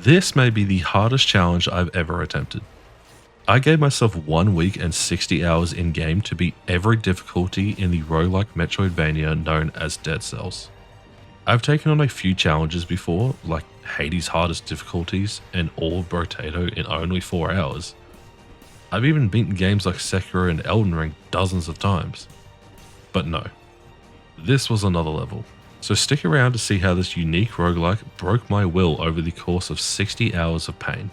This may be the hardest challenge I've ever attempted. I gave myself 1 week and 60 hours in game to beat every difficulty in the roguelike metroidvania known as Dead Cells. I've taken on a few challenges before, like Hades' hardest difficulties and all of Brotato in only 4 hours. I've even beaten games like Sekiro and Elden Ring dozens of times. But no, this was another level. So stick around to see how this unique roguelike broke my will over the course of 60 hours of pain.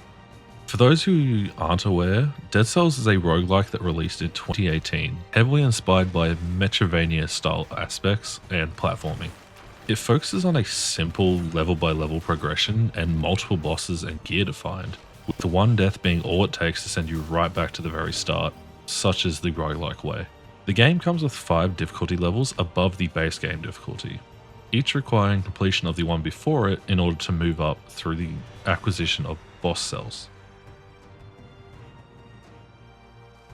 For those who aren't aware, Dead Cells is a roguelike that released in 2018, heavily inspired by Metroidvania style aspects and platforming. It focuses on a simple level-by-level progression and multiple bosses and gear to find, with the one death being all it takes to send you right back to the very start, such as the roguelike way. The game comes with 5 difficulty levels above the base game difficulty, each requiring completion of the one before it in order to move up through the acquisition of boss cells.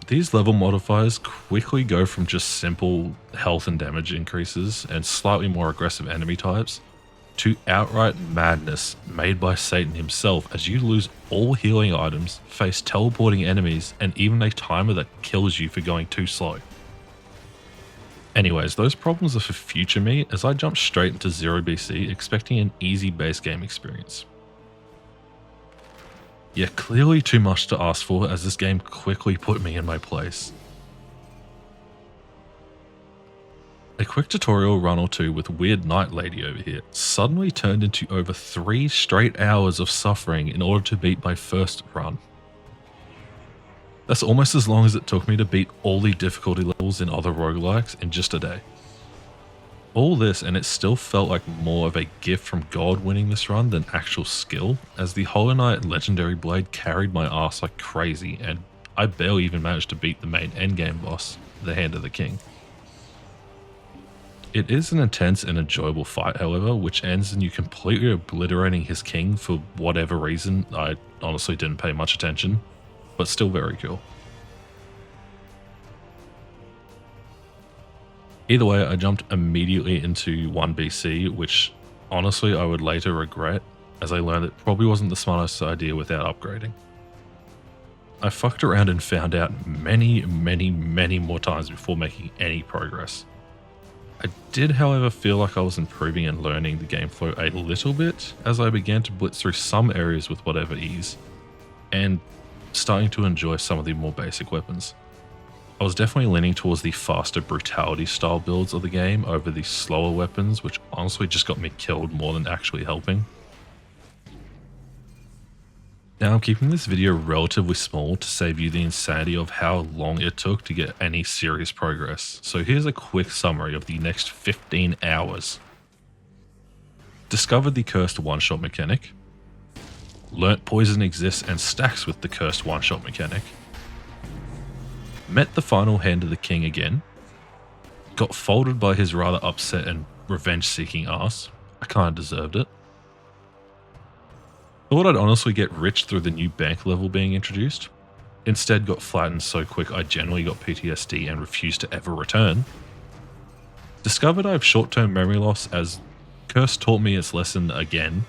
These level modifiers quickly go from just simple health and damage increases and slightly more aggressive enemy types to outright madness made by Satan himself as you lose all healing items, face teleporting enemies, and even a timer that kills you for going too slow. Anyways, those problems are for future me as I jumped straight into 0 BC expecting an easy base game experience. Yeah, clearly too much to ask for as this game quickly put me in my place. A quick tutorial run or two with Weird Night Lady over here suddenly turned into over 3 straight hours of suffering in order to beat my first run. That's almost as long as it took me to beat all the difficulty levels in other roguelikes in just a day. All this and it still felt like more of a gift from God winning this run than actual skill, as the Hollow Knight Legendary Blade carried my ass like crazy and I barely even managed to beat the main endgame boss, the Hand of the King. It is an intense and enjoyable fight however, which ends in you completely obliterating his king for whatever reason. I honestly didn't pay much attention, but still very cool. Either way, I jumped immediately into 1 BC, which honestly I would later regret, as I learned it probably wasn't the smartest idea without upgrading. I fucked around and found out many more times before making any progress. I did however feel like I was improving and learning the game flow a little bit as I began to blitz through some areas with whatever ease, and starting to enjoy some of the more basic weapons. I was definitely leaning towards the faster brutality style builds of the game over the slower weapons, which honestly just got me killed more than actually helping. Now I'm keeping this video relatively small to save you the insanity of how long it took to get any serious progress, so here's a quick summary of the next 15 hours. Discovered the cursed one-shot mechanic. Learnt poison exists and stacks with the cursed one-shot mechanic. Met the final Hand of the King again. Got folded by his rather upset and revenge-seeking ass. I kinda deserved it. Thought I'd honestly get rich through the new bank level being introduced. Instead got flattened so quick I generally got PTSD and refused to ever return. Discovered I have short-term memory loss as Curse taught me its lesson again.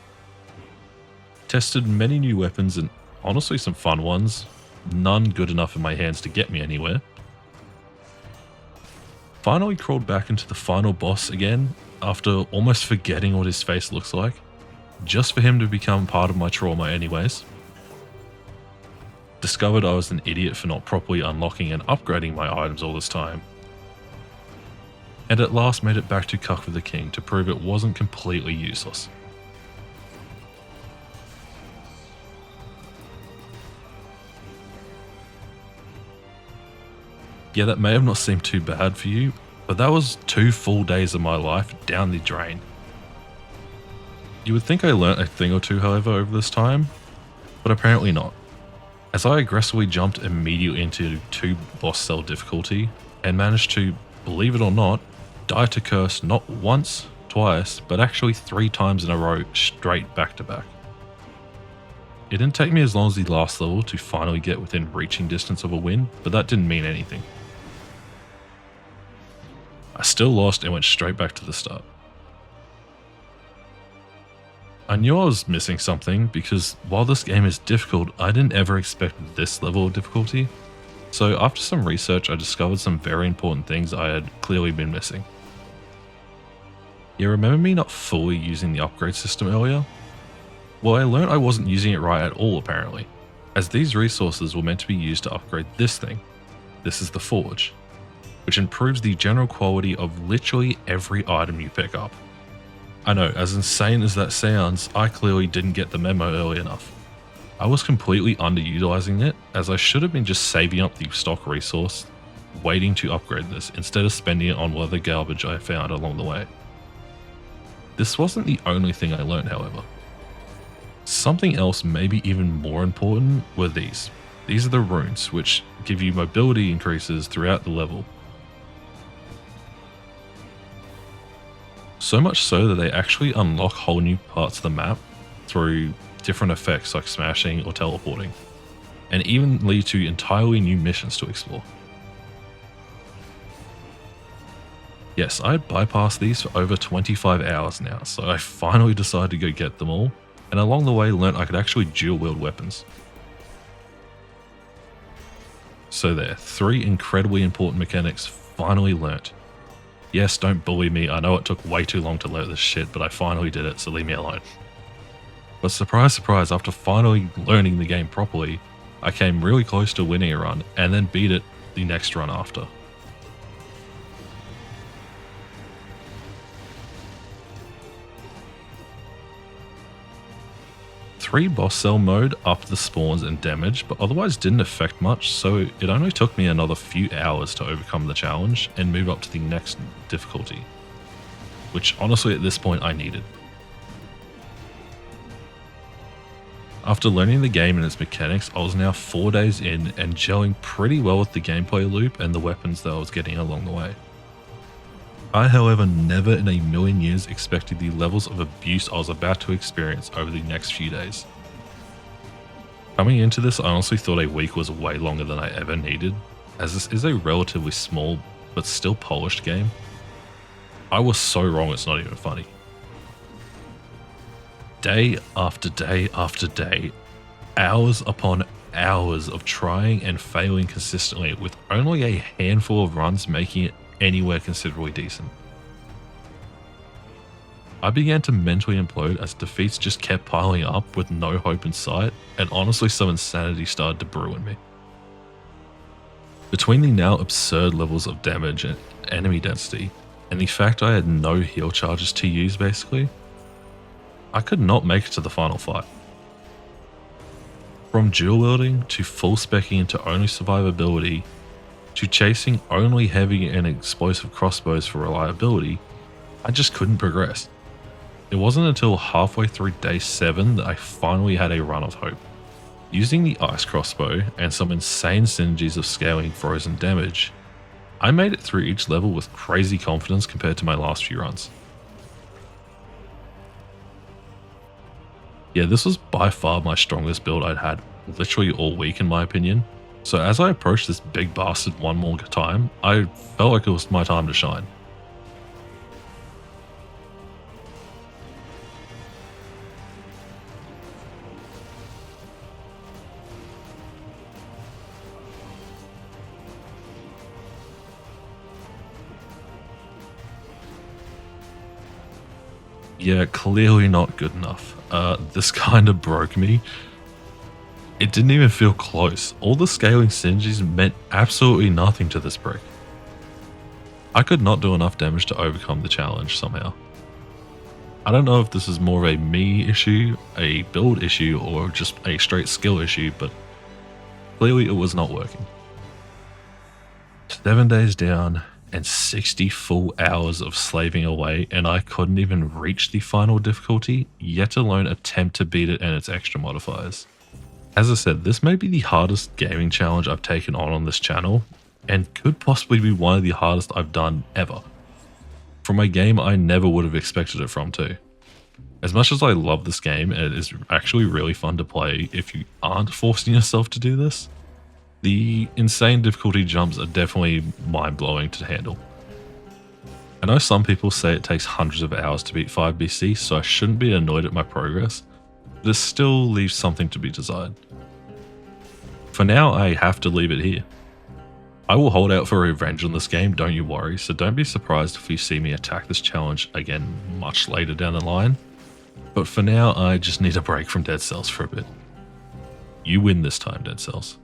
Tested many new weapons and honestly some fun ones. None good enough in my hands to get me anywhere. Finally crawled back into the final boss again after almost forgetting what his face looks like, just for him to become part of my trauma anyways. Discovered I was an idiot for not properly unlocking and upgrading my items all this time. And at last made it back to Cuck with the King to prove it wasn't completely useless. Yeah, that may have not seemed too bad for you, but that was 2 full days of my life down the drain. You would think I learnt a thing or two however over this time, but apparently not, as I aggressively jumped immediately into 2 boss cell difficulty and managed to, believe it or not, die to Curse not once, twice, but actually 3 times in a row straight back to back. It didn't take me as long as the last level to finally get within reaching distance of a win, but that didn't mean anything. I still lost and went straight back to the start. I knew I was missing something because while this game is difficult, I didn't ever expect this level of difficulty. So after some research, I discovered some very important things I had clearly been missing. You remember me not fully using the upgrade system earlier? Well, I learned I wasn't using it right at all apparently, as these resources were meant to be used to upgrade this thing. This is the Forge, which improves the general quality of literally every item you pick up. I know, as insane as that sounds, I clearly didn't get the memo early enough. I was completely underutilizing it, as I should have been just saving up the stock resource, waiting to upgrade this, instead of spending it on whatever garbage I found along the way. This wasn't the only thing I learned, however. Something else maybe even more important were these. These are the runes, which give you mobility increases throughout the level. So much so that they actually unlock whole new parts of the map through different effects like smashing or teleporting, and even lead to entirely new missions to explore. Yes, I had bypassed these for over 25 hours now, so I finally decided to go get them all, and along the way learnt I could actually dual wield weapons. So there, 3 incredibly important mechanics finally learnt. Yes, don't bully me, I know it took way too long to learn this shit, but I finally did it, so leave me alone. But surprise surprise, after finally learning the game properly, I came really close to winning a run, and then beat it the next run after. Three boss cell mode upped the spawns and damage, but otherwise didn't affect much, so it only took me another few hours to overcome the challenge and move up to the next difficulty, which honestly at this point I needed. After learning the game and its mechanics, I was now 4 days in and gelling pretty well with the gameplay loop and the weapons that I was getting along the way. I, however, never in a million years expected the levels of abuse I was about to experience over the next few days. Coming into this, I honestly thought a week was way longer than I ever needed, as this is a relatively small but still polished game. I was so wrong, it's not even funny. Day after day after day, hours upon hours of trying and failing consistently, with only a handful of runs making it anywhere considerably decent. I began to mentally implode as defeats just kept piling up with no hope in sight, and honestly some insanity started to brew in me. Between the now absurd levels of damage and enemy density, and the fact I had no heal charges to use basically, I could not make it to the final fight. From dual wielding to full speccing into only survivability, to chasing only heavy and explosive crossbows for reliability, I just couldn't progress. It wasn't until halfway through day 7 that I finally had a run of hope. Using the ice crossbow and some insane synergies of scaling frozen damage, I made it through each level with crazy confidence compared to my last few runs. Yeah, this was by far my strongest build I'd had literally all week in my opinion. So as I approached this big bastard one more time, I felt like it was my time to shine. Yeah, clearly not good enough. This kind of broke me. It didn't even feel close. All the scaling synergies meant absolutely nothing to this brick. I could not do enough damage to overcome the challenge somehow. I don't know if this is more of a me issue, a build issue, or just a straight skill issue, but clearly it was not working. 7 days down and 60 full hours of slaving away, and I couldn't even reach the final difficulty, yet alone attempt to beat it and its extra modifiers. As I said, this may be the hardest gaming challenge I've taken on this channel, and could possibly be one of the hardest I've done ever. From a game I never would have expected it from too. As much as I love this game, and it is actually really fun to play if you aren't forcing yourself to do this, the insane difficulty jumps are definitely mind-blowing to handle. I know some people say it takes hundreds of hours to beat 5 BC, so I shouldn't be annoyed at my progress, but it still leaves something to be desired. For now, I have to leave it here. I will hold out for revenge on this game, don't you worry, so don't be surprised if you see me attack this challenge again much later down the line. But for now, I just need a break from Dead Cells for a bit. You win this time, Dead Cells.